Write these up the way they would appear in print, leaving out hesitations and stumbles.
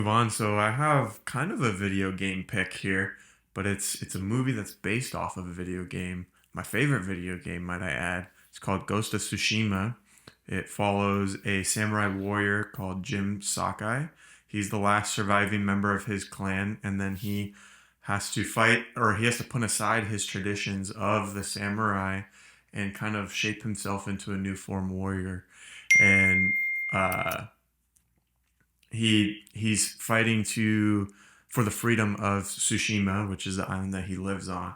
Move on. So I have kind of a video game pick here, but it's a movie that's based off of a video game. My favorite video game, might I add. It's called Ghost of Tsushima. It follows a samurai warrior called Jim Sakai. He's the last surviving member of his clan, and then he has to fight, or he has to put aside his traditions of the samurai and kind of shape himself into a new form warrior. And uh, he's fighting to for the freedom of Tsushima, which is the island that he lives on.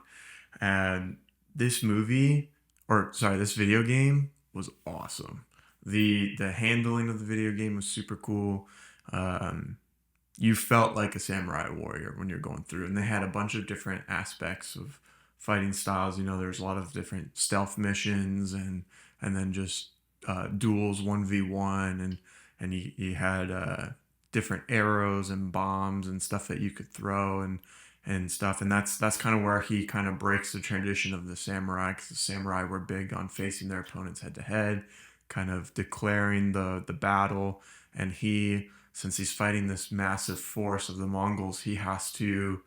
And this movie, or sorry, this video game was awesome. The handling of the video game was super cool. Um, you felt like a samurai warrior when you're going through, and they had a bunch of different aspects of fighting styles. There's a lot of different stealth missions, and then just duels 1v1, and you had different arrows and bombs and stuff that you could throw and stuff, and that's kind of where he kind of breaks the tradition of the samurai, because the samurai were big on facing their opponents head to head, kind of declaring the battle. And since he's fighting this massive force of the Mongols, he has to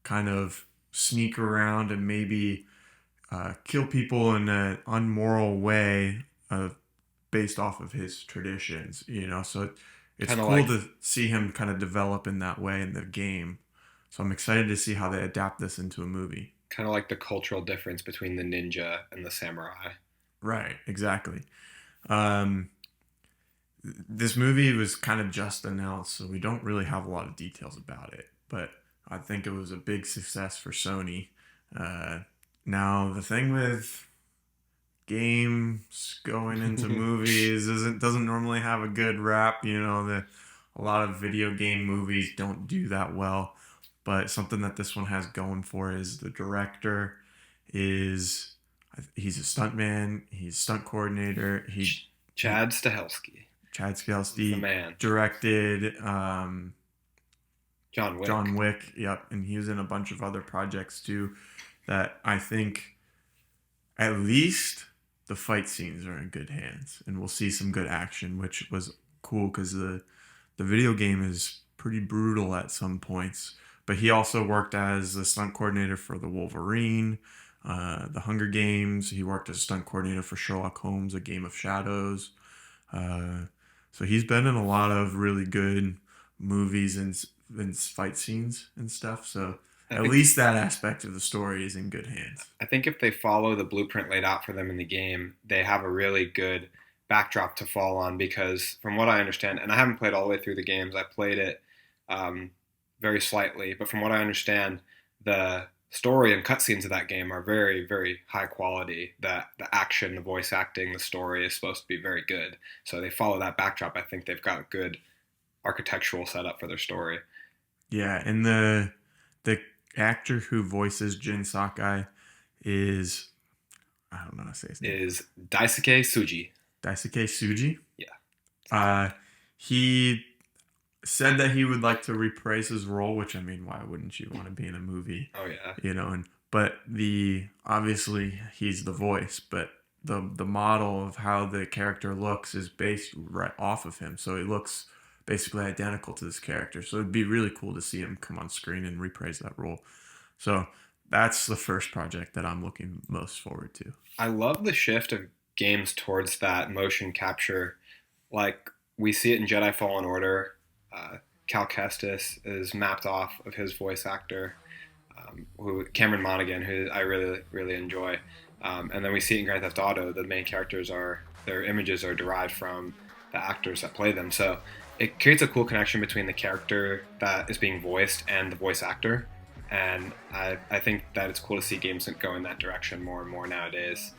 kind of sneak around and maybe kill people in an unmoral way, based off of his traditions. So it's Kind of cool like to see him kind of develop in that way in the game. So I'm excited to see how they adapt this into a movie. kind of like the cultural difference between the ninja and the samurai. Right, exactly. Um, this movie was kind of just announced, so we don't really have a lot of details about it. But I think it was a big success for Sony. Uh, Now the thing with games going into movies doesn't normally have a good rap. A lot of video game movies don't do that well. But something that this one has going for is the director is he's a stuntman, he's stunt coordinator. Chad Stahelski, Chad the Scalesty man. directed John Wick. John Wick. Yep, and he was in a bunch of other projects too. That I think at least the fight scenes are in good hands, and we'll see some good action, which was cool because the video game is pretty brutal at some points. But he also worked as the stunt coordinator for the Wolverine, the Hunger Games. He worked as stunt coordinator for Sherlock Holmes: A Game of Shadows. Uh, so he's been in a lot of really good movies and fight scenes and stuff. So I at think least that aspect of the story is in good hands. I think if they follow the blueprint laid out for them in the game, they have a really good backdrop to fall on. Because from what I understand, and I haven't played all the way through the games, I played it um, very slightly, but from what I understand, the story and cutscenes of that game are very, very high quality. The action, the voice acting, the story is supposed to be very good. So they follow that backdrop. I think they've got a good architectural setup for their story. Yeah, and the actor who voices Jin Sakai is, I don't know how to say his name. Is Daisuke Tsuji. Daisuke Tsuji. Yeah. He said that he would like to reprise his role, which, I mean, why wouldn't you want to be in a movie? Oh yeah. But the obviously he's the voice, but the model of how the character looks is based right off of him, so it looks basically identical to this character. So it'd be really cool to see him come on screen and reprise that role. So that's the first project that I'm looking most forward to. I love the shift of games towards that motion capture. Like we see it in Jedi Fallen Order. Cal Kestis is mapped off of his voice actor, who Cameron Monaghan, who I really really enjoy. And then we see it in Grand Theft Auto. The main characters their images are derived from the actors that play them. So it creates a cool connection between the character that is being voiced and the voice actor. And I think that it's cool to see games that go in that direction more and more nowadays.